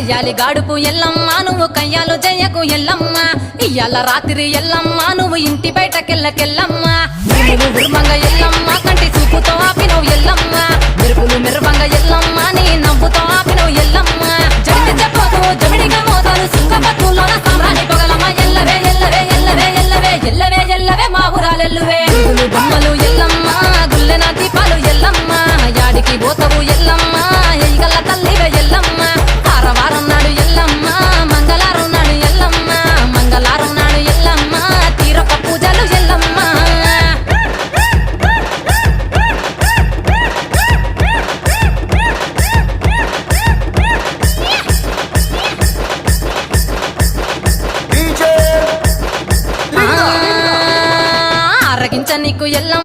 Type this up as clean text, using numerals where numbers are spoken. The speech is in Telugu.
కయ్యాలి గాడుపు ఎల్లమ్మ నువ్వు కయ్యాలు జయ్యకు ఎల్లమ్మ ఇయ్యాల రాత్రి ఎల్లమ్మ నువ్వు ఇంటి బయటకెళ్ళకెళ్ళమ్మ మెరుపులు మెరువంగ ఎల్లమ్మ కంటి చూపుతో ఆపినవు ఎల్లమ్మ మెరుపులు మెరువంగ ఎల్లమ్మ నీ నవ్వుతో ఆపినవు ఎల్లమ్మ జడిని చెప్పకు జమిడిగా మోతాలు సుక్క పట్టులోన సామ్రాణి పొగలమ్మ ఎల్లవే ఎల్లవే ఎల్లవే ఎల్లవే ఎల్లవే ఎల్లవే మా ఊరాలెల్లువే బొమ్మలు ఎల్లమ్మ గుల్లెన దీపాలు ఎల్లమ్మ యాడికి పోతవు ఎల్లమ్మ ఎయ్యగల్ల తల్లివే ఎల్లమ్మ వారం నాడు ఎల్లమ్మ మంగళారం నాడు ఎల్లమ్మ మంగళారం నాడు ఎల్లమ్మ తీరొక్క పూజలు ఎల్లమ్మ ఆరగించ నీకు ఎల్లమ్మ